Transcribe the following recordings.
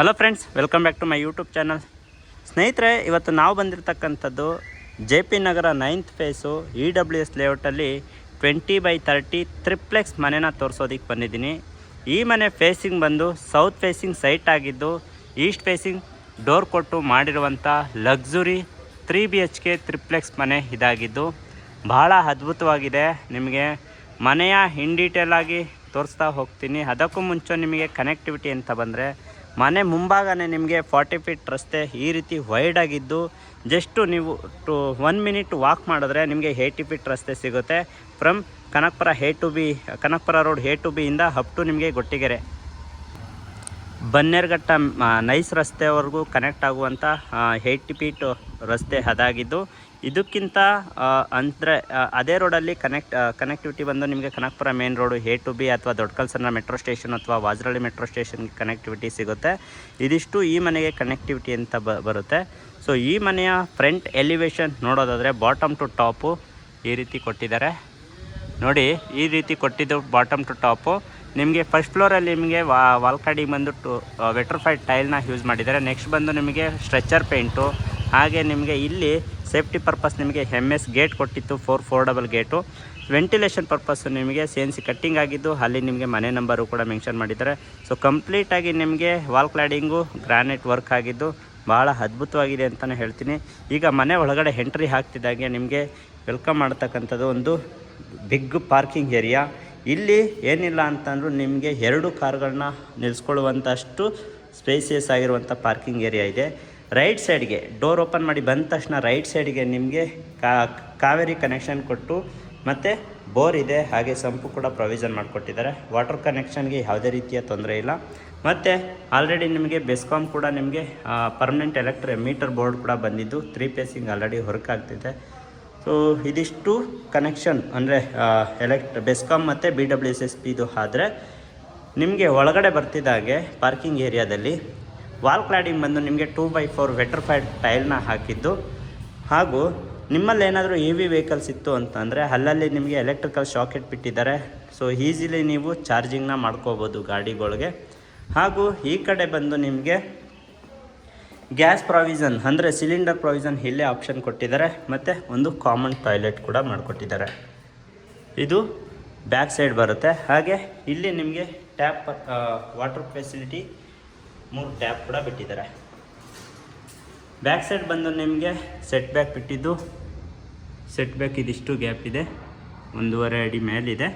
Hello friends, welcome back to my YouTube channel. ಸ್ನೇಹಿತರೆ, ಇವತ್ತು ನಾವು ಬಂದಿರತಕ್ಕಂಥದ್ದು JP Nagar 9th phase EWS ಲೇಔಟಲ್ಲಿ 20/30 ಟ್ರಿಪ್ಲೆಕ್ಸ್ ಮನೆನ ತೋರಿಸೋದಕ್ಕೆ ಬಂದಿದ್ದೀನಿ. ಈ ಮನೆ ಫೇಸಿಂಗ್ ಬಂದು ಸೌತ್ ಫೇಸಿಂಗ್ ಸೈಟ್ ಆಗಿದ್ದು ಈಸ್ಟ್ ಫೇಸಿಂಗ್ ಡೋರ್ ಕೊಟ್ಟು ಮಾಡಿರುವಂಥ ಲಕ್ಸುರಿ 3 BHK ಟ್ರಿಪ್ಲೆಕ್ಸ್ ಮನೆ ಇದಾಗಿದ್ದು ಬಹಳ ಅದ್ಭುತವಾಗಿದೆ. ನಿಮಗೆ ಮನೆಯ ಇನ್ ಡೀಟೇಲ್ ಆಗಿ ತೋರಿಸ್ತಾ ಹೋಗ್ತೀನಿ. ಅದಕ್ಕೂ ಮುಂಚೆ ನಿಮಗೆ ಕನೆಕ್ಟಿವಿಟಿ ಅಂತ ಬಂದರೆ ಮನೆ ಮುಂಭಾಗನೇ ನಿಮಗೆ 40 ಫೀಟ್ ರಸ್ತೆ ಈ ರೀತಿ ವೈಡ್ ಆಗಿದ್ದು ಜಸ್ಟು ನೀವು 1 ಮಿನಿಟ್ ವಾಕ್ ಮಾಡಿದ್ರೆ ನಿಮಗೆ 80 ಫೀಟ್ ರಸ್ತೆ ಸಿಗುತ್ತೆ. From Kanakapura road A to B ಇಂದ ಅಪ್ ಟು ನಿಮಗೆ ಗೊಟ್ಟಿಗೆರೆ ಬನ್ನೇರ್ಘಟ್ಟ ನೈಸ್ ರಸ್ತೆವರೆಗೂ ಕನೆಕ್ಟ್ ಆಗುವಂಥ 80 ಫೀಟ್ ರಸ್ತೆ ಅದಾಗಿದ್ದು ಇದಕ್ಕಿಂತ ಅಂದರೆ ಅದೇ ರೋಡಲ್ಲಿ ಕನೆಕ್ಟಿವಿಟಿ ಬಂದು ನಿಮಗೆ Kanakapura main road A to B ಅಥವಾ ದೊಡ್ಡಕಲ್ಸನ ಮೆಟ್ರೋ ಸ್ಟೇಷನ್ ಅಥವಾ ವಾಜರಳ್ಳಿ ಮೆಟ್ರೋ ಸ್ಟೇಷನ್ಗೆ ಕನೆಕ್ಟಿವಿಟಿ ಸಿಗುತ್ತೆ. ಇದಿಷ್ಟು ಈ ಮನೆಗೆ ಕನೆಕ್ಟಿವಿಟಿ ಅಂತ ಬರುತ್ತೆ. ಸೊ ಈ ಮನೆಯ ಫ್ರಂಟ್ ಎಲಿವೇಶನ್ ನೋಡೋದಾದರೆ ಬಾಟಮ್ ಟು ಟಾಪು ಈ ರೀತಿ ಕೊಟ್ಟಿದ್ದಾರೆ ನೋಡಿ. ಈ ರೀತಿ ಕೊಟ್ಟಿದ್ದು ಬಾಟಮ್ ಟು ಟಾಪು. ನಿಮಗೆ ಫಸ್ಟ್ ಫ್ಲೋರಲ್ಲಿ ನಿಮಗೆ ವಾಲ್ಕಾಡಿ ಬಂದು ವೆಟ್ರಿಫೈಡ್ ಟೈಲ್ನ ಯೂಸ್ ಮಾಡಿದ್ದಾರೆ. ನೆಕ್ಸ್ಟ್ ಬಂದು ನಿಮಗೆ ಸ್ಟ್ರೆಚರ್ ಪೇಂಟು, ಹಾಗೆ ನಿಮಗೆ ಇಲ್ಲಿ ಸೇಫ್ಟಿ ಪರ್ಪಸ್ ನಿಮಗೆ MS ಗೇಟ್ ಕೊಟ್ಟಿತ್ತು, 4 ಗೇಟು. ವೆಂಟಿಲೇಷನ್ ಪರ್ಪಸ್ಸು ನಿಮಗೆ CNC ಕಟ್ಟಿಂಗ್ ಆಗಿದ್ದು ಅಲ್ಲಿ ನಿಮಗೆ ಮನೆ ನಂಬರು ಕೂಡ ಮೆನ್ಷನ್ ಮಾಡಿದ್ದಾರೆ. ಸೊ ಕಂಪ್ಲೀಟಾಗಿ ನಿಮಗೆ ವಾಲ್ ಕ್ಲಾಡಿಂಗು ಗ್ರಾನೈಟ್ ವರ್ಕ್ ಆಗಿದ್ದು ಭಾಳ ಅದ್ಭುತವಾಗಿದೆ ಅಂತಲೇ ಹೇಳ್ತೀನಿ. ಈಗ ಮನೆ ಒಳಗಡೆ ಎಂಟ್ರಿ ಆಗ್ತಿದ್ದಾಗೆ ನಿಮಗೆ ವೆಲ್ಕಮ್ ಮಾಡ್ತಕ್ಕಂಥದ್ದು ಒಂದು ಬಿಗ್ ಪಾರ್ಕಿಂಗ್ ಏರಿಯಾ. ಇಲ್ಲಿ ಏನಿಲ್ಲ ಅಂತಂದರೂ ನಿಮಗೆ 2 ಕಾರ್ಗಳನ್ನ ನಿಲ್ಲಿಸ್ಕೊಳ್ಳುವಂಥಷ್ಟು ಸ್ಪೇಸಿಯಸ್ ಆಗಿರುವಂಥ ಪಾರ್ಕಿಂಗ್ ಏರಿಯಾ ಇದೆ. ರೈಟ್ ಸೈಡ್ಗೆ ಡೋರ್ ಓಪನ್ ಮಾಡಿ ಬಂದ ತಕ್ಷಣ ರೈಟ್ ಸೈಡ್ಗೆ ನಿಮಗೆ ಕಾವೇರಿ ಕನೆಕ್ಷನ್ ಕೊಟ್ಟು ಮತ್ತು ಬೋರ್ ಇದೆ, ಹಾಗೆ ಸಂಪು ಕೂಡ ಪ್ರೊವಿಷನ್ ಮಾಡಿಕೊಟ್ಟಿದ್ದಾರೆ. ವಾಟರ್ ಕನೆಕ್ಷನ್ಗೆ ಯಾವುದೇ ರೀತಿಯ ತೊಂದರೆ ಇಲ್ಲ. ಮತ್ತು ಆಲ್ರೆಡಿ ನಿಮಗೆ ಬೆಸ್ಕಾಮ್ ಕೂಡ ನಿಮಗೆ ಪರ್ಮನೆಂಟ್ ಮೀಟರ್ ಬೋರ್ಡ್ ಕೂಡ ಬಂದಿದ್ದು 3 ಫೇಸಿಂಗ್ ಆಲ್ರೆಡಿ ವರ್ಕ್ ಆಗ್ತಿದೆ. ಸೊ ಇದಿಷ್ಟು ಕನೆಕ್ಷನ್ ಅಂದರೆ ಬೆಸ್ಕಾಮ್ ಮತ್ತು BWSSB ಇದು ಆದರೆ ನಿಮಗೆ ಒಳಗಡೆ ಬರ್ತಿದ್ದಾಗೆ ಪಾರ್ಕಿಂಗ್ ಏರಿಯಾದಲ್ಲಿ ವಾಲ್ ಕ್ಲಾಡಿಂಗ್ ಬಂದು ನಿಮಗೆ 2x4 ವೆಟ್ರಿಫೈಡ್ ಟೈಲ್ನ ಹಾಕಿದ್ದು, ಹಾಗೂ ನಿಮ್ಮಲ್ಲಿ ಏನಾದರೂ EV ವೆಹಿಕಲ್ಸ್ ಇತ್ತು ಅಂತಂದರೆ ಅಲ್ಲಲ್ಲಿ ನಿಮಗೆ ಎಲೆಕ್ಟ್ರಿಕಲ್ ಶಾಕೆಟ್ ಬಿಟ್ಟಿದ್ದಾರೆ. ಸೊ ಈಸಿಲಿ ನೀವು ಚಾರ್ಜಿಂಗ್ನ ಮಾಡ್ಕೋಬೋದು ಗಾಡಿಗಳಿಗೆ. ಹಾಗೂ ಈ ಕಡೆ ಬಂದು ನಿಮಗೆ ಗ್ಯಾಸ್ ಪ್ರಾವಿಷನ್ ಅಂದರೆ ಸಿಲಿಂಡರ್ ಪ್ರಾವಿಷನ್ ಇಲ್ಲೇ ಆಪ್ಷನ್ ಕೊಟ್ಟಿದ್ದಾರೆ. ಮತ್ತು ಒಂದು ಕಾಮನ್ ಟಾಯ್ಲೆಟ್ ಕೂಡ ಮಾಡಿಕೊಟ್ಟಿದ್ದಾರೆ. ಇದು ಬ್ಯಾಕ್ ಸೈಡ್ ಬರುತ್ತೆ. ಹಾಗೆ ಇಲ್ಲಿ ನಿಮಗೆ ಟ್ಯಾಪ್ ವಾಟರ್ ಫೆಸಿಲಿಟಿ 3 ಟ್ಯಾಪ್ ಕೂಡ ಬಿಟ್ಟಿದ್ದಾರೆ. ಬ್ಯಾಕ್ ಸೈಡ್ ಬಂದು ನಿಮಗೆ ಸೆಟ್ ಬ್ಯಾಕ್ ಬಿಟ್ಟಿದ್ದು, ಸೆಟ್ ಬ್ಯಾಕ್ ಇದಿಷ್ಟು ಗ್ಯಾಪ್ ಇದೆ, 1.5 ಅಡಿ ಮೇಲಿದೆ.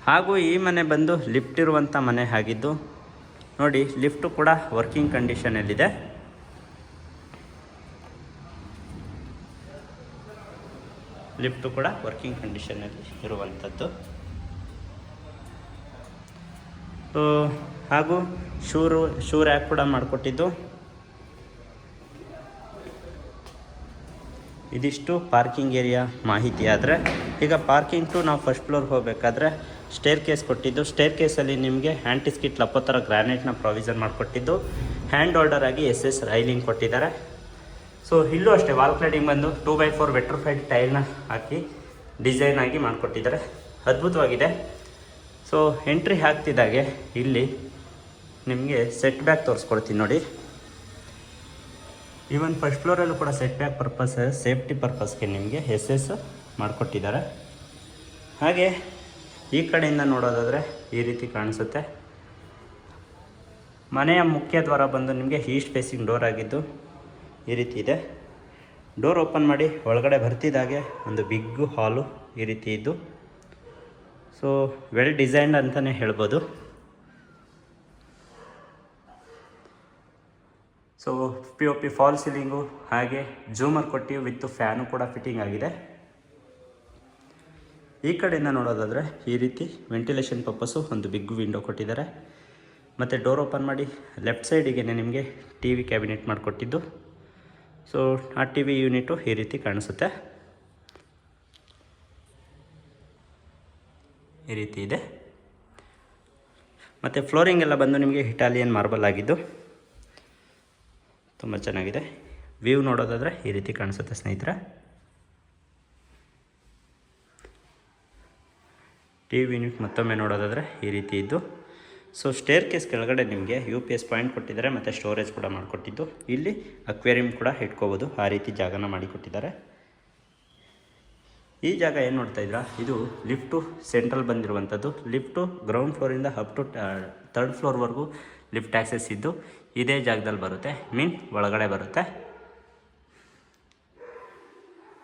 ಹಾಗೂ ಈ ಮನೆ ಬಂದು ಲಿಫ್ಟ್ ಇರುವಂಥ ಮನೆ ಆಗಿದ್ದು ನೋಡಿ, ಲಿಫ್ಟು ಕೂಡ ವರ್ಕಿಂಗ್ ಕಂಡೀಷನಲ್ಲಿದೆ. ಲಿಫ್ಟು ಕೂಡ ವರ್ಕಿಂಗ್ ಕಂಡೀಷನಲ್ಲಿ ಇರುವಂಥದ್ದು. ಹಾಗೂ ಶೂ ರ್ಯಾಕ್ ಕೂಡ ಮಾಡಿಕೊಟ್ಟಿದ್ದು. ಇದಿಷ್ಟು ಪಾರ್ಕಿಂಗ್ ಏರಿಯಾ ಮಾಹಿತಿ. ಆದರೆ ಈಗ ಪಾರ್ಕಿಂಗ್ ಟು ನಾವು ಫಸ್ಟ್ ಫ್ಲೋರ್ ಹೋಗಬೇಕಾದ್ರೆ ಸ್ಟೇರ್ ಕೇಸ್ ಕೊಟ್ಟಿದ್ದು, ಸ್ಟೇರ್ ಕೇಸಲ್ಲಿ ನಿಮಗೆ ಆ್ಯಂಟಿಸ್ಕಿಟ್ ಲಪ್ಪೋತ್ತರ ಗ್ರಾನೈಟ್ನ ಪ್ರಾವಿಷನ್ ಮಾಡಿಕೊಟ್ಟಿದ್ದು, ಹ್ಯಾಂಡ್ ಹೋಲ್ಡರ್ ಆಗಿ SS ರೈಲಿಂಗ್ ಕೊಟ್ಟಿದ್ದಾರೆ. ಸೊ ಇಲ್ಲೂ ಅಷ್ಟೇ ವಾಲ್ ಕ್ಲಾಡಿಂಗ್ ಬಂದು 2x4 ವೆಟ್ರಿಫೈಡ್ ಟೈಲ್ನ ಹಾಕಿ ಡಿಸೈನ್ ಆಗಿ ಮಾಡಿಕೊಟ್ಟಿದ್ದಾರೆ. ಅದ್ಭುತವಾಗಿದೆ. ಸೊ ಎಂಟ್ರಿ ಆಗ್ತಿದ್ದಾಗೆ ಇಲ್ಲಿ ನಿಮಗೆ ಸೆಟ್ ಬ್ಯಾಕ್ ತೋರಿಸ್ಕೊಡ್ತೀನಿ ನೋಡಿ. ಈವನ್ ಫಸ್ಟ್ ಫ್ಲೋರಲ್ಲೂ ಕೂಡ ಸೆಟ್ ಬ್ಯಾಕ್ ಪರ್ಪಸ್ ಸೇಫ್ಟಿ ಪರ್ಪಸ್ಗೆ ನಿಮಗೆ SS ಮಾಡಿಕೊಟ್ಟಿದ್ದಾರೆ. ಹಾಗೆ ಈ ಕಡೆಯಿಂದ ನೋಡೋದಾದರೆ ಈ ರೀತಿ ಕಾಣಿಸುತ್ತೆ. ಮನೆಯ ಮುಖ್ಯ ದ್ವಾರ ಬಂದು ನಿಮಗೆ ಈಸ್ಟ್ ಫೇಸಿಂಗ್ ಡೋರ್ ಆಗಿದ್ದು ಈ ರೀತಿ ಇದೆ. ಡೋರ್ ಓಪನ್ ಮಾಡಿ ಒಳಗಡೆ ಬರ್ತಿದ್ದಾಗೆ ಒಂದು ಬಿಗ್ ಹಾಲು ಈ ರೀತಿ ಇದ್ದು, ಸೊ ವೆಲ್ ಡಿಸೈನ್ಡ್ ಅಂತಲೇ ಹೇಳ್ಬೋದು. ಸೊ POP ಫಾಲ್ ಸೀಲಿಂಗು, ಹಾಗೆ ಜೂಮರ್ ಕೊಟ್ಟು ವಿತ್ ಫ್ಯಾನು ಕೂಡ ಫಿಟ್ಟಿಂಗ್ ಆಗಿದೆ. ಈ ಕಡೆಯಿಂದ ನೋಡೋದಾದರೆ ಈ ರೀತಿ ವೆಂಟಿಲೇಷನ್ ಪರ್ಪಸ್ಸು ಒಂದು ಬಿಗ್ ವಿಂಡೋ ಕೊಟ್ಟಿದ್ದಾರೆ. ಮತ್ತು ಡೋರ್ ಓಪನ್ ಮಾಡಿ ಲೆಫ್ಟ್ ಸೈಡಿಗೆ ನಿಮಗೆ TV ಕ್ಯಾಬಿನೆಟ್ ಮಾಡಿಕೊಟ್ಟಿದ್ದು. ಸೊ ಆ TV ಯೂನಿಟು ಈ ರೀತಿ ಕಾಣಿಸುತ್ತೆ, ಈ ರೀತಿ ಇದೆ. ಮತ್ತು ಫ್ಲೋರಿಂಗ್ ಎಲ್ಲ ಬಂದು ನಿಮಗೆ ಇಟಾಲಿಯನ್ ಮಾರ್ಬಲ್ ಆಗಿದ್ದು ತುಂಬ ಚೆನ್ನಾಗಿದೆ. ವ್ಯೂ ನೋಡೋದಾದರೆ ಈ ರೀತಿ ಕಾಣಿಸುತ್ತೆ ಸ್ನೇಹಿತರೆ. TV ಯೂನಿಟ್ ಮತ್ತೊಮ್ಮೆ ನೋಡೋದಾದರೆ ಈ ರೀತಿ ಇದ್ದು, ಸೊ ಸ್ಟೇರ್ ಕೇಸ್ ಕೆಳಗಡೆ ನಿಮಗೆ UPS ಪಾಯಿಂಟ್ ಕೊಟ್ಟಿದ್ದಾರೆ ಮತ್ತು ಸ್ಟೋರೇಜ್ ಕೂಡ ಮಾಡಿಕೊಟ್ಟಿದ್ದು. ಇಲ್ಲಿ ಅಕ್ವೇರಿಯಂ ಕೂಡ ಇಟ್ಕೋಬೋದು, ಆ ರೀತಿ ಜಾಗನ ಮಾಡಿಕೊಟ್ಟಿದ್ದಾರೆ. ಈ ಜಾಗ ಏನು ನೋಡ್ತಾ ಇದ್ದೀರಾ, ಇದು ಲಿಫ್ಟು ಸೆಂಟ್ರಲ್ ಬಂದಿರುವಂಥದ್ದು. ಲಿಫ್ಟು ಗ್ರೌಂಡ್ ಫ್ಲೋರಿಂದ ಅಪ್ ಟು 3rd ಫ್ಲೋರ್ವರೆಗೂ ಲಿಫ್ಟ್ ಆ್ಯಕ್ಸೆಸ್ ಇದ್ದು ಇದೇ ಜಾಗದಲ್ಲಿ ಬರುತ್ತೆ, ಒಳಗಡೆ ಬರುತ್ತೆ.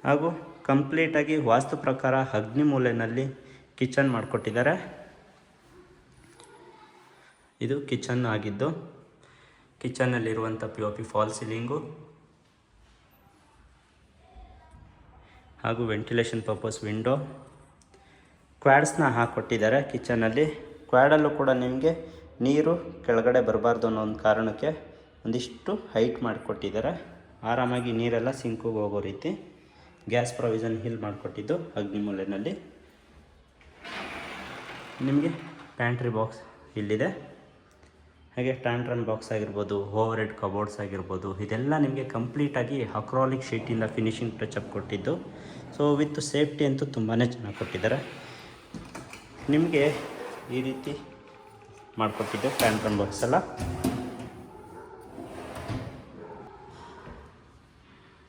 ಹಾಗೂ ಕಂಪ್ಲೀಟಾಗಿ ವಾಸ್ತು ಪ್ರಕಾರ ಅಗ್ನಿ ಮೂಲೆಯಲ್ಲಿ ಕಿಚನ್ ಮಾಡಿಕೊಟ್ಟಿದ್ದಾರೆ. ಇದು ಕಿಚನ್ ಆಗಿದ್ದು, ಕಿಚನ್ನಲ್ಲಿರುವಂಥ POP ಫಾಲ್ ಸೀಲಿಂಗು ಹಾಗೂ ವೆಂಟಿಲೇಷನ್ ಪರ್ಪಸ್ ವಿಂಡೋ, ಕ್ವಾಡ್ಸ್ನ ಹಾಕ್ಕೊಟ್ಟಿದ್ದಾರೆ ಕಿಚನಲ್ಲಿ. ಕ್ವಾಡಲ್ಲೂ ಕೂಡ ನಿಮಗೆ ನೀರು ಕೆಳಗಡೆ ಬರಬಾರ್ದು ಅನ್ನೋ ಒಂದು ಕಾರಣಕ್ಕೆ ಒಂದಿಷ್ಟು ಹೈಟ್ ಮಾಡಿಕೊಟ್ಟಿದ್ದಾರೆ. ಆರಾಮಾಗಿ ನೀರೆಲ್ಲ ಸಿಂಕಿಗೆ ಹೋಗೋ ರೀತಿ ಗ್ಯಾಸ್ ಪ್ರೊವಿಷನ್ ಇಲ್ಲಿ ಮಾಡಿಕೊಟ್ಟಿದ್ದು ಅಗ್ನಿ ಮೂಲೆಯಲ್ಲಿ. ನಿಮಗೆ ಪ್ಯಾಂಟ್ರಿ ಬಾಕ್ಸ್ ಇಲ್ಲಿದೆ. ಹಾಗೆ ಟ್ಯಾಂಟ್ರನ್ ಬಾಕ್ಸ್ ಆಗಿರ್ಬೋದು, ಓವರ್ ಹೆಡ್ ಕಬೋರ್ಡ್ಸ್ ಆಗಿರ್ಬೋದು, ಇದೆಲ್ಲ ನಿಮಗೆ ಕಂಪ್ಲೀಟಾಗಿ ಅಕ್ರಾಲಿಕ್ ಶೀಟಿಂದ ಫಿನಿಶಿಂಗ್ ಟಚಪ್ ಕೊಟ್ಟಿದ್ದು. ಸೊ ವಿತ್ ಸೇಫ್ಟಿ ಅಂತೂ ತುಂಬಾ ಚೆನ್ನಾಗಿ ಕೊಟ್ಟಿದ್ದಾರೆ. ನಿಮಗೆ ಈ ರೀತಿ ಮಾಡಿಕೊಟ್ಟಿದ್ದು ಟ್ಯಾಂಟ್ರನ್ ಬಾಕ್ಸ್ ಎಲ್ಲ.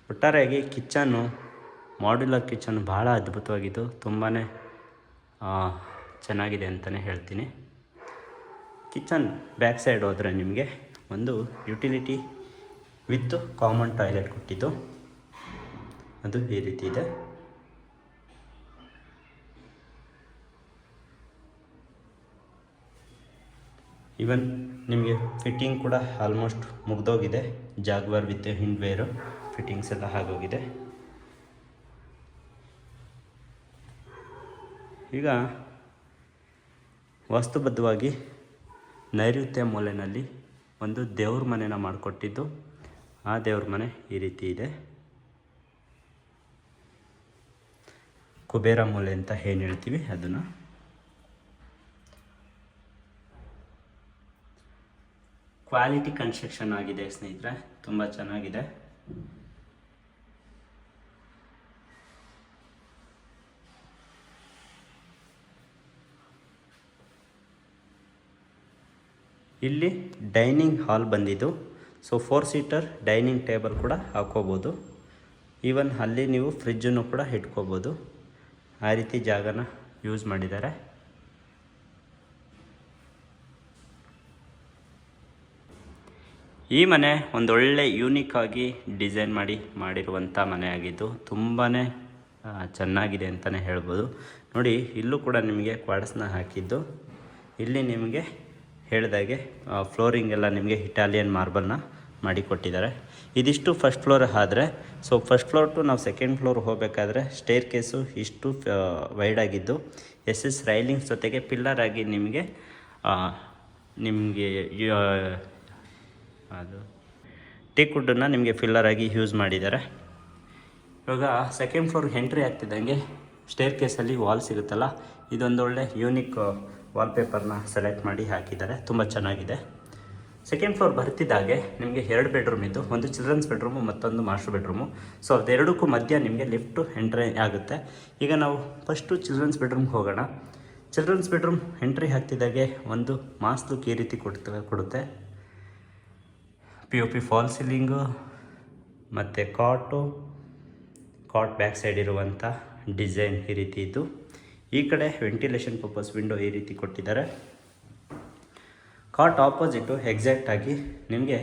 ಒಟ್ಟಾರೆಯಾಗಿ ಕಿಚನ್ನು, ಮಾಡ್ಯುಲರ್ ಕಿಚನ್ ಭಾಳ ಅದ್ಭುತವಾಗಿದ್ದು ತುಂಬಾ ಚೆನ್ನಾಗಿದೆ ಅಂತಲೇ ಹೇಳ್ತೀನಿ. ಕಿಚನ್ ಬ್ಯಾಕ್ ಸೈಡ್ ಹೋದರೆ ನಿಮಗೆ ಒಂದು ಯುಟಿಲಿಟಿ ವಿತ್ ಕಾಮನ್ ಟಾಯ್ಲೆಟ್ ಕೊಟ್ಟಿದ್ದು, ಅದು ಈ ರೀತಿ ಇದೆ. ಈವನ್ ನಿಮಗೆ ಫಿಟ್ಟಿಂಗ್ ಕೂಡ ಆಲ್ಮೋಸ್ಟ್ ಮುಗ್ದೋಗಿದೆ. ಜಾಗ್ವಾರ್ ವಿತ್ ಹಿಂಡ್ವೇರು ಫಿಟ್ಟಿಂಗ್ಸ್ ಎಲ್ಲ ಆಗೋಗಿದೆ. ಈಗ ವಾಸ್ತುಬದ್ಧವಾಗಿ ನೈಋತ್ಯ ಮೂಲೆಯಲ್ಲಿ ಒಂದು ದೇವ್ರ ಮನೆನ ಮಾಡಿಕೊಟ್ಟಿದ್ದು, ಆ ದೇವ್ರ ಮನೆ ಈ ರೀತಿ ಇದೆ. ಕುಬೇರ ಮೂಲೆ ಅಂತ ಏನು ಹೇಳ್ತೀವಿ ಅದನ್ನು. ಕ್ವಾಲಿಟಿ ಕನ್ಸ್ಟ್ರಕ್ಷನ್ ಆಗಿದೆ ಸ್ನೇಹಿತರೆ, ತುಂಬ ಚೆನ್ನಾಗಿದೆ. ಇಲ್ಲಿ ಡೈನಿಂಗ್ ಹಾಲ್ ಬಂದಿದ್ದು. ಸೊ 4 ಸೀಟರ್ ಡೈನಿಂಗ್ ಟೇಬಲ್ ಕೂಡ ಹಾಕೋಬೋದು. ಈವನ್ ಅಲ್ಲಿ ನೀವು ಫ್ರಿಜ್ಜನ್ನು ಕೂಡ ಇಟ್ಕೋಬೋದು, ಆ ರೀತಿ ಜಾಗನ ಯೂಸ್ ಮಾಡಿದ್ದಾರೆ. ಈ ಮನೆ ಒಂದೊಳ್ಳೆ ಯೂನಿಕ್ ಆಗಿ ಡಿಸೈನ್ ಮಾಡಿರುವಂಥ ಮನೆ ಆಗಿದ್ದು ತುಂಬಾ ಚೆನ್ನಾಗಿದೆ ಅಂತಲೇ ಹೇಳ್ಬೋದು. ನೋಡಿ, ಇಲ್ಲೂ ಕೂಡ ನಿಮಗೆ ಕ್ವಾಡ್ಸ್ನ ಹಾಕಿದ್ದು. ಇಲ್ಲಿ ನಿಮಗೆ ಹೇಳಿದಾಗೆ ಫ್ಲೋರಿಂಗ್ ಎಲ್ಲ ನಿಮಗೆ ಇಟಾಲಿಯನ್ ಮಾರ್ಬಲ್ನ ಮಾಡಿಕೊಟ್ಟಿದ್ದಾರೆ. ಇದಿಷ್ಟು ಫಸ್ಟ್ ಫ್ಲೋರ್ ಆದರೆ, ಸೊ ಫಸ್ಟ್ ಫ್ಲೋರ್ ಟು ನಾವು ಸೆಕೆಂಡ್ ಫ್ಲೋರ್ ಹೋಗಬೇಕಾದ್ರೆ ಸ್ಟೇರ್ ಕೇಸು ಇಷ್ಟು ವೈಡ್ ಆಗಿದ್ದು SS ರೈಲಿಂಗ್ಸ್ ಜೊತೆಗೆ ಪಿಲ್ಲರ್ ಆಗಿ ನಿಮಗೆ ಅದು ಟೀಕ್ ವುಡ್ಡನ್ನು ನಿಮಗೆ ಫಿಲ್ಲರ್ ಆಗಿ ಯೂಸ್ ಮಾಡಿದ್ದಾರೆ. ಇವಾಗ ಸೆಕೆಂಡ್ ಫ್ಲೋರ್ಗೆ ಎಂಟ್ರಿ ಆಗ್ತಿದ್ದಂಗೆ ಸ್ಟೇರ್ ಕೇಸಲ್ಲಿ ವಾಲ್ ಸಿಗುತ್ತಲ್ಲ, ಇದೊಂದೊಳ್ಳೆ ಯೂನಿಕ್ ವಾಲ್ಪೇಪರ್ನ ಸೆಲೆಕ್ಟ್ ಮಾಡಿ ಹಾಕಿದ್ದಾರೆ, ತುಂಬ ಚೆನ್ನಾಗಿದೆ. ಸೆಕೆಂಡ್ ಫ್ಲೋರ್ ಬರ್ತಿದ್ದಾಗೆ ನಿಮಗೆ 2 ಬೆಡ್ರೂಮ್ ಇದ್ದು, ಒಂದು ಚಿಲ್ಡ್ರನ್ಸ್ ಬೆಡ್ರೂಮು ಮತ್ತೊಂದು ಮಾಸ್ಟರ್ ಬೆಡ್ರೂಮು. ಸೊ ಅದೆರಡಕ್ಕೂ ಮಧ್ಯ ನಿಮಗೆ ಲಿಫ್ಟು ಎಂಟ್ರಿ ಆಗುತ್ತೆ. ಈಗ ನಾವು ಫಸ್ಟು ಚಿಲ್ಡ್ರನ್ಸ್ ಬೆಡ್ರೂಮ್ಗೆ ಹೋಗೋಣ. ಚಿಲ್ಡ್ರನ್ಸ್ ಬೆಡ್ರೂಮ್ ಎಂಟ್ರಿ ಆಗ್ತಿದ್ದಾಗೆ ಒಂದು ಮಾಸ್ ಲುಕ್ ಈ ರೀತಿ ಕೊಡುತ್ತೆ. POP ಫಾಲ್ ಸೀಲಿಂಗು ಮತ್ತು ಕಾಟ್ ಬ್ಯಾಕ್ ಸೈಡ್ ಇರುವಂಥ ಡಿಸೈನ್ ಈ ರೀತಿ ಇದ್ದು, ಈ ಕಡೆ ವೆಂಟಿಲೇಷನ್ ಪರ್ಪಸ್ ವಿಂಡೋ ಈ ರೀತಿ ಕೊಟ್ಟಿದ್ದಾರೆ. ಕಾಟ್ ಆಪೋಸಿಟು ಎಕ್ಸಾಕ್ಟಾಗಿ ನಿಮಗೆ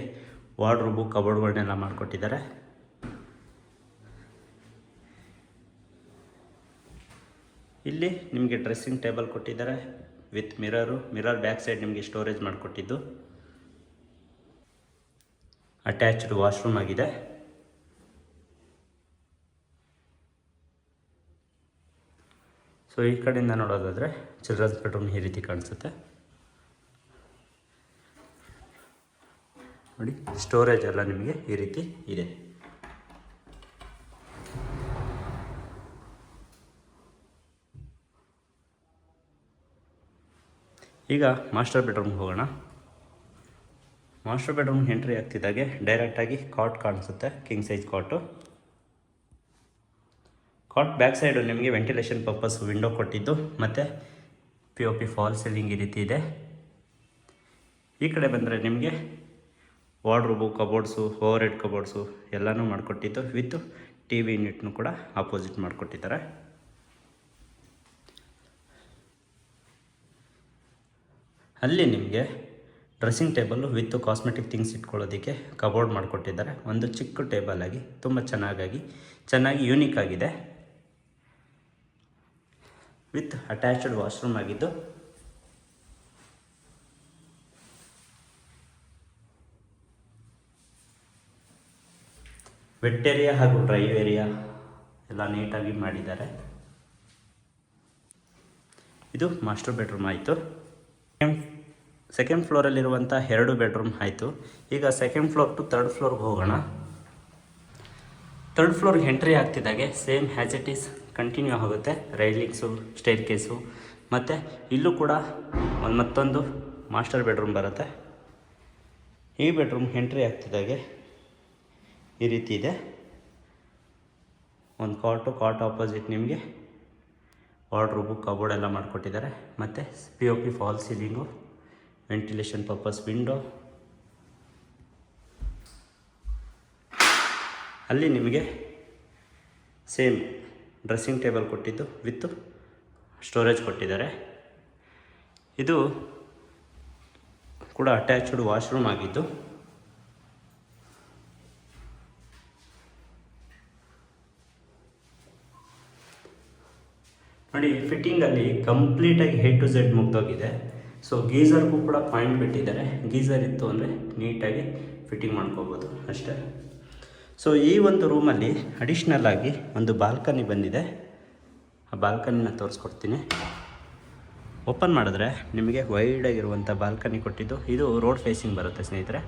ವಾರ್ಡ್ರೋಬು ಕಬೋರ್ಡ್ಗಳನ್ನೆಲ್ಲ ಮಾಡಿಕೊಟ್ಟಿದ್ದಾರೆ. ಇಲ್ಲಿ ನಿಮಗೆ ಡ್ರೆಸ್ಸಿಂಗ್ ಟೇಬಲ್ ಕೊಟ್ಟಿದ್ದಾರೆ ವಿತ್ ಮಿರರ್ ಬ್ಯಾಕ್ ಸೈಡ್ ನಿಮಗೆ ಸ್ಟೋರೇಜ್ ಮಾಡಿಕೊಟ್ಟಿದ್ದು. ಅಟ್ಯಾಚ್ಡ್ ವಾಶ್ರೂಮ್ ಆಗಿದೆ. ಸೊ ಈ ಕಡೆಯಿಂದ ನೋಡೋದಾದರೆ ಚಿಲ್ಡ್ರನ್ಸ್ ಬೆಡ್ರೂಮ್ ಈ ರೀತಿ ಕಾಣಿಸುತ್ತೆ. ನೋಡಿ, ಸ್ಟೋರೇಜ್ ಎಲ್ಲ ನಿಮಗೆ ಈ ರೀತಿ ಇದೆ. ಈಗ ಮಾಸ್ಟರ್ ಬೆಡ್ರೂಮ್ಗೆ ಹೋಗೋಣ. ಮಾಸ್ಟರ್ ಬೆಡ್ರೂಮ್ ಎಂಟ್ರಿ ಆಗ್ತಿದ್ದಾಗೆ ಡೈರೆಕ್ಟಾಗಿ ಕಾಟ್ ಕಾಣಿಸುತ್ತೆ, ಕಿಂಗ್ ಸೈಜ್ ಕಾಟು. ಕಾಟ್ ಬ್ಯಾಕ್ ಸೈಡು ನಿಮಗೆ ವೆಂಟಿಲೇಷನ್ ಪರ್ಪಸ್ ವಿಂಡೋ ಕೊಟ್ಟಿದ್ದು, ಮತ್ತು POP ಫಾಲ್ ಸೀಲಿಂಗ್ ಈ ರೀತಿ ಇದೆ. ಈ ಕಡೆ ಬಂದರೆ ನಿಮಗೆ wardrobe, cupboards, overhead cupboards ಎಲ್ಲನೂ ಮಾಡಿಕೊಟ್ಟಿದ್ದು ವಿತ್ ಟಿ ವಿ ಯೂನಿಟ್ನು ಕೂಡ ಆಪೋಸಿಟ್ ಮಾಡಿಕೊಟ್ಟಿದ್ದಾರೆ. ಅಲ್ಲಿ ನಿಮಗೆ dressing table with cosmetic things ಇಟ್ಕೊಳ್ಳೋದಕ್ಕೆ ಕಬೋರ್ಡ್ ಮಾಡಿಕೊಟ್ಟಿದ್ದಾರೆ. ಒಂದು ಚಿಕ್ಕ ಟೇಬಲ್ ಆಗಿ ತುಂಬ ಚೆನ್ನಾಗಿ ಯೂನಿಕ್ ಆಗಿದೆ. ವಿತ್ ಅಟ್ಯಾಚ್ಡ್ ವಾಶ್ರೂಮ್ ಆಗಿದ್ದು ವೆಟ್ ಏರಿಯಾ ಹಾಗೂ ಡ್ರೈ ಏರಿಯಾ ಎಲ್ಲ ನೀಟಾಗಿ ಮಾಡಿದ್ದಾರೆ. ಇದು ಮಾಸ್ಟರ್ ಬೆಡ್ರೂಮ್ ಆಯಿತು. ಸೆಕೆಂಡ್ ಫ್ಲೋರಲ್ಲಿರುವಂಥ 2 ಬೆಡ್ರೂಮ್ ಆಯಿತು. ಈಗ ಸೆಕೆಂಡ್ ಫ್ಲೋರ್ ಟು ಥರ್ಡ್ ಫ್ಲೋರ್ಗೆ ಹೋಗೋಣ. ಥರ್ಡ್ ಫ್ಲೋರ್ಗೆ ಎಂಟ್ರಿ ಆಗ್ತಿದ್ದಾಗೆ same has it is continue ಆಗುತ್ತೆ. ರೈಲಿಂಗ್ಸು, ಸ್ಟೇರ್ ಕೇಸು, ಮತ್ತು ಇಲ್ಲೂ ಕೂಡ ಮತ್ತೊಂದು ಮಾಸ್ಟರ್ ಬೆಡ್ರೂಮ್ ಬರುತ್ತೆ. ಈ ಬೆಡ್ರೂಮ್ ಎಂಟ್ರಿ ಆಗ್ತಿದ್ದಾಗೆ ಈ ರೀತಿ ಇದೆ. ಒಂದು ಕಾಟ್ ಆಪೋಸಿಟ್ ನಿಮಗೆ ವಾರ್ಡ್ರೋಬು, ಕಬೋರ್ಡ್ ಎಲ್ಲ ಮಾಡಿಕೊಟ್ಟಿದ್ದಾರೆ. ಮತ್ತು POP fall ceiling, ventilation purpose window. ಅಲ್ಲಿ ನಿಮಗೆ ಸೇಮ್ ಡ್ರೆಸ್ಸಿಂಗ್ ಟೇಬಲ್ ಕೊಟ್ಟಿದ್ದು ವಿತ್ ಸ್ಟೋರೇಜ್ ಕೊಟ್ಟಿದ್ದಾರೆ. ಇದು ಕೂಡ ಅಟ್ಯಾಚ್ಡ್ ವಾಶ್ರೂಮ್ ಆಗಿದ್ದು ನೋಡಿ, ಫಿಟ್ಟಿಂಗಲ್ಲಿ ಕಂಪ್ಲೀಟಾಗಿ A to Z ಮುಗ್ದೋಗಿದೆ. ಸೊ ಗೀಝರ್ಗೂ ಕೂಡ ಪಾಯಿಂಟ್ ಬಿಟ್ಟಿದ್ದಾರೆ. ಗೀಝರ್ ಇತ್ತು ಅಂದರೆ ನೀಟಾಗಿ ಫಿಟ್ಟಿಂಗ್ ಮಾಡ್ಕೋಬೋದು ಅಷ್ಟೇ. ಸೊ ಈ ಒಂದು ರೂಮಲ್ಲಿ ಅಡಿಷ್ನಲ್ ಆಗಿ ಒಂದು ಬಾಲ್ಕನಿ ಬಂದಿದೆ. ಆ ಬಾಲ್ಕನಿನ ತೋರಿಸ್ಕೊಡ್ತೀನಿ. ಓಪನ್ ಮಾಡಿದ್ರೆ ನಿಮಗೆ ವೈಡಾಗಿರುವಂಥ ಬಾಲ್ಕನಿ ಕೊಟ್ಟಿದ್ದು. ಇದು ರೋಡ್ ಫೇಸಿಂಗ್ ಬರುತ್ತೆ ಸ್ನೇಹಿತರೆ.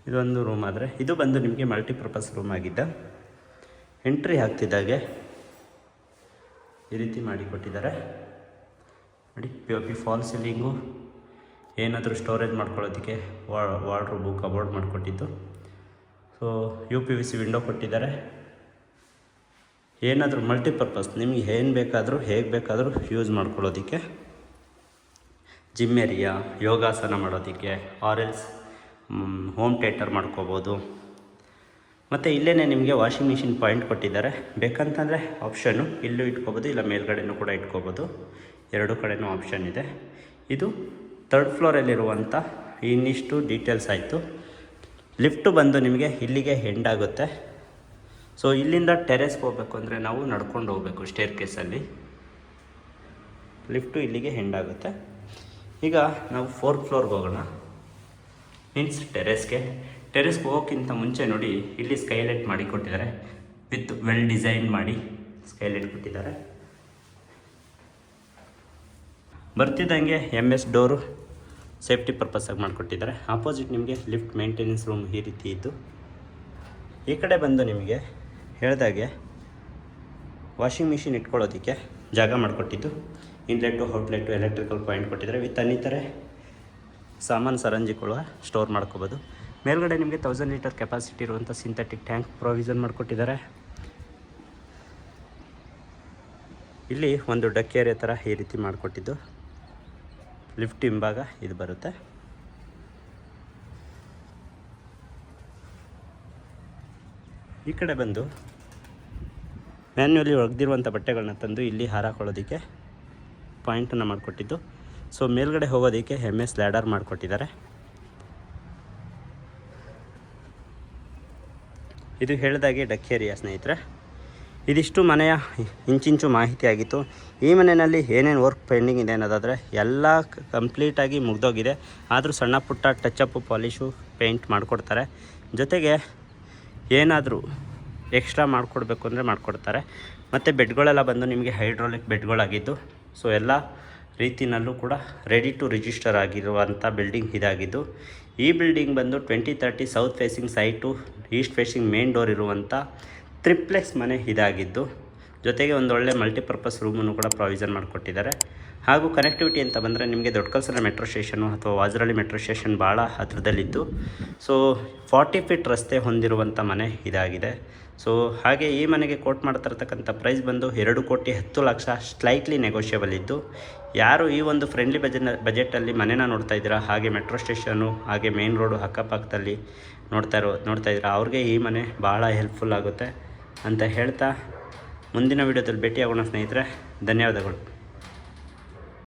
ಇದೊಂದು ರೂಮ್ ಆದರೆ ಇದು ಬಂದು ನಿಮಗೆ ಮಲ್ಟಿಪರ್ಪಸ್ ರೂಮ್ ಆಗಿದ್ದ. ಎಂಟ್ರಿ ಆಗ್ತಿದ್ದಾಗೆ ಈ ರೀತಿ ಮಾಡಿಕೊಟ್ಟಿದ್ದಾರೆ. ನೋಡಿ, POP ಫಾಲ್ ಸೀಲಿಂಗು, ಏನಾದರೂ ಸ್ಟೋರೇಜ್ ಮಾಡ್ಕೊಳ್ಳೋದಕ್ಕೆ ವಾರ್ಡ್ರೋಬು, ಕಬೋರ್ಡ್ ಮಾಡಿಕೊಟ್ಟಿದ್ದು. ಸೊ UPVC ವಿಂಡೋ ಕೊಟ್ಟಿದ್ದಾರೆ. ಏನಾದರೂ ಮಲ್ಟಿಪರ್ಪಸ್ ನಿಮಗೆ ಏನು ಬೇಕಾದರೂ ಹೇಗೆ ಬೇಕಾದರೂ ಯೂಸ್ ಮಾಡ್ಕೊಳ್ಳೋದಕ್ಕೆ. ಜಿಮ್ ಏರಿಯಾ, ಯೋಗಾಸನ ಮಾಡೋದಕ್ಕೆ, ಆರೆಲ್ಸ್ ಹೋಮ್ ಥಿಯೇಟರ್ ಮಾಡ್ಕೋಬೋದು. ಮತ್ತು ಇಲ್ಲೇ ನಿಮಗೆ ವಾಷಿಂಗ್ ಮಿಷಿನ್ ಪಾಯಿಂಟ್ ಕೊಟ್ಟಿದ್ದಾರೆ. ಬೇಕಂತಂದರೆ ಆಪ್ಷನ್ನು ಇಲ್ಲೂ ಇಟ್ಕೋಬೋದು, ಇಲ್ಲ ಮೇಲ್ಗಡೆನೂ ಕೂಡ ಇಟ್ಕೋಬೋದು. 2 ಕಡೆನೂ ಆಪ್ಷನ್ ಇದೆ. ಇದು ಥರ್ಡ್ ಫ್ಲೋರಲ್ಲಿರುವಂಥ ಇನ್ನಿಷ್ಟು ಡೀಟೇಲ್ಸ್ ಆಯಿತು. ಲಿಫ್ಟು ಬಂದು ನಿಮಗೆ ಇಲ್ಲಿಗೆ ಎಂಡ್ ಆಗುತ್ತೆ. ಸೊ ಇಲ್ಲಿಂದ ಟೆರೆಸ್ಗೆ ಹೋಗಬೇಕು ಅಂದರೆ ನಾವು ನಡ್ಕೊಂಡು ಹೋಗಬೇಕು ಸ್ಟೇರ್ ಕೇಸಲ್ಲಿ. ಲಿಫ್ಟು ಇಲ್ಲಿಗೆ ಎಂಡ್ ಆಗುತ್ತೆ. ಈಗ ನಾವು 4th ಫ್ಲೋರ್ಗೆ ಹೋಗೋಣ. ಮೀನ್ಸ್ ಟೆರೆಸ್ಗೆ ಹೋಗೋಕ್ಕಿಂತ ಮುಂಚೆ ನೋಡಿ, ಇಲ್ಲಿ ಸ್ಕೈಲೈಟ್ ಮಾಡಿ ಕೊಟ್ಟಿದ್ದಾರೆ. ವಿತ್ ವೆಲ್ ಡಿಸೈನ್ ಮಾಡಿ ಸ್ಕೈಲೈಟ್ ಕೊಟ್ಟಿದ್ದಾರೆ. ಬರ್ತಿದ್ದಂಗೆ MS ಡೋರು ಸೇಫ್ಟಿ ಪರ್ಪಸ್ಸಾಗಿ ಮಾಡಿಕೊಟ್ಟಿದ್ದಾರೆ. ಆಪೋಸಿಟ್ ನಿಮಗೆ ಲಿಫ್ಟ್ ಮೇಂಟೆನೆನ್ಸ್ ರೂಮ್ ಈ ರೀತಿ ಇದ್ದು. ಈ ಕಡೆ ಬಂದು ನಿಮಗೆ ಹೇಳಿದಾಗೆ ವಾಷಿಂಗ್ ಮಿಷಿನ್ ಇಟ್ಕೊಳ್ಳೋದಕ್ಕೆ ಜಾಗ ಮಾಡಿಕೊಟ್ಟಿದ್ದು. ಇನ್ಲೆಟ್ಟು, ಔಟ್ಲೆಟ್ಟು, ಎಲೆಕ್ಟ್ರಿಕಲ್ ಪಾಯಿಂಟ್ ಕೊಟ್ಟಿದ್ದಾರೆ. ವಿತ್ ಅನ್ನಿತರೆ ಸಾಮಾನು ಸರಂಜಿಗಳು ಸ್ಟೋರ್ ಮಾಡ್ಕೋಬೋದು. ಮೇಲ್ಗಡೆ ನಿಮಗೆ 1000 ಲೀಟರ್ ಕೆಪಾಸಿಟಿ ಇರುವಂಥ ಸಿಂಥೆಟಿಕ್ ಟ್ಯಾಂಕ್ ಪ್ರೊವಿಷನ್ ಮಾಡಿಕೊಟ್ಟಿದ್ದಾರೆ. ಇಲ್ಲಿ ಒಂದು ಡಕ್ ಏರಿಯಾ ಥರ ಈ ರೀತಿ ಮಾಡಿಕೊಟ್ಟಿದ್ದು. ಲಿಫ್ಟ್ ಹಿಂಭಾಗ ಇದು ಬರುತ್ತೆ. ಈ ಕಡೆ ಬಂದು ಮ್ಯಾನ್ಯುವಲಿ ಒಗೆದಿರುವಂಥ ಬಟ್ಟೆಗಳನ್ನ ತಂದು ಇಲ್ಲಿ ಹಾರಾಕೊಳ್ಳೋದಕ್ಕೆ ಪಾಯಿಂಟನ್ನು ಮಾಡಿಕೊಟ್ಟಿದ್ದು. ಸೊ ಮೇಲ್ಗಡೆ ಹೋಗೋದಕ್ಕೆ MS ಲ್ಯಾಡರ್ ಮಾಡಿಕೊಟ್ಟಿದ್ದಾರೆ. ಇದು ಹೇಳಿದಾಗೆ ಡಕ್ ಏರಿಯಾ ಸ್ನೇಹಿತರೆ. ಇದಿಷ್ಟು ಮನೆಯ ಇಂಚಿಂಚು ಮಾಹಿತಿ ಆಗಿತ್ತು. ಈ ಮನೆಯಲ್ಲಿ ಏನೇನು ವರ್ಕ್ ಪೆಂಡಿಂಗ್ ಇದೆ ಅನ್ನೋದಾದರೆ ಎಲ್ಲ ಕಂಪ್ಲೀಟಾಗಿ ಮುಗ್ದೋಗಿದೆ. ಆದರೂ ಸಣ್ಣ ಪುಟ್ಟ ಟಚಪ್ಪು, ಪಾಲಿಶು, ಪೇಂಟ್ ಮಾಡಿಕೊಡ್ತಾರೆ. ಜೊತೆಗೆ ಏನಾದರೂ ಎಕ್ಸ್ಟ್ರಾ ಮಾಡಿಕೊಡ್ಬೇಕು ಅಂದರೆ ಮಾಡಿಕೊಡ್ತಾರೆ. ಮತ್ತು ಬೆಡ್ಗಳೆಲ್ಲ ಬಂದು ನಿಮಗೆ ಹೈಡ್ರಾಲಿಕ್ ಬೆಡ್ಗಳಾಗಿದ್ದು. ಸೊ ಎಲ್ಲ ರೀತಿಯಲ್ಲೂ ಕೂಡ ರೆಡಿ ಟು ರಿಜಿಸ್ಟರ್ ಆಗಿರುವಂಥ ಬಿಲ್ಡಿಂಗ್ ಇದಾಗಿದ್ದು. ಈ ಬಿಲ್ಡಿಂಗ್ ಬಂದು 2030 south facing site, East facing main door ಇರುವಂಥ ಟ್ರಿಪ್ಲೆಕ್ಸ್ ಮನೆ ಇದಾಗಿದ್ದು. ಜೊತೆಗೆ ಒಂದೊಳ್ಳೆ ಮಲ್ಟಿಪರ್ಪಸ್ ರೂಮನ್ನು ಕೂಡ ಪ್ರಾವಿಷನ್ ಮಾಡಿಕೊಟ್ಟಿದ್ದಾರೆ. ಹಾಗೂ ಕನೆಕ್ಟಿವಿಟಿ ಅಂತ ಬಂದರೆ ನಿಮಗೆ ದೊಡ್ಡಕಲ್ಸರ ಮೆಟ್ರೋ ಸ್ಟೇಷನು ಅಥವಾ ವಾಜರಳ್ಳಿ ಮೆಟ್ರೋ ಸ್ಟೇಷನ್ ಭಾಳ ಹತ್ತಿರದಲ್ಲಿದ್ದು, ಸೊ 40 ಫೀಟ್ ರಸ್ತೆ ಹೊಂದಿರುವಂಥ ಮನೆ ಇದಾಗಿದೆ. ಸೊ ಹಾಗೆ ಈ ಮನೆಗೆ ಕೋಟ್ ಮಾಡ್ತಿರ್ತಕ್ಕಂಥ ಪ್ರೈಸ್ ಬಂದು 2,10,00,000 ಸ್ಲೈಟ್ಲಿ ನೆಗೋಷಿಯಬಲ್ ಇದ್ದು, ಯಾರು ಈ ಒಂದು ಫ್ರೆಂಡ್ಲಿ ಬಜೆಟಲ್ಲಿ ಮನೆನ ನೋಡ್ತಾ ಇದ್ದೀರಾ, ಹಾಗೆ ಮೆಟ್ರೋ ಸ್ಟೇಷನು ಹಾಗೆ ಮೇನ್ ರೋಡು ಅಕ್ಕಪಕ್ಕದಲ್ಲಿ ನೋಡ್ತಾ ಇದ್ದೀರಾ, ಅವ್ರಿಗೆ ಈ ಮನೆ ಭಾಳ ಹೆಲ್ಪ್ಫುಲ್ ಆಗುತ್ತೆ ಅಂತ ಹೇಳ್ತಾ ಮುಂದಿನ ವೀಡಿಯೋದಲ್ಲಿ ಭೇಟಿಯಾಗೋಣ ಸ್ನೇಹಿತರೆ. ಧನ್ಯವಾದಗಳು.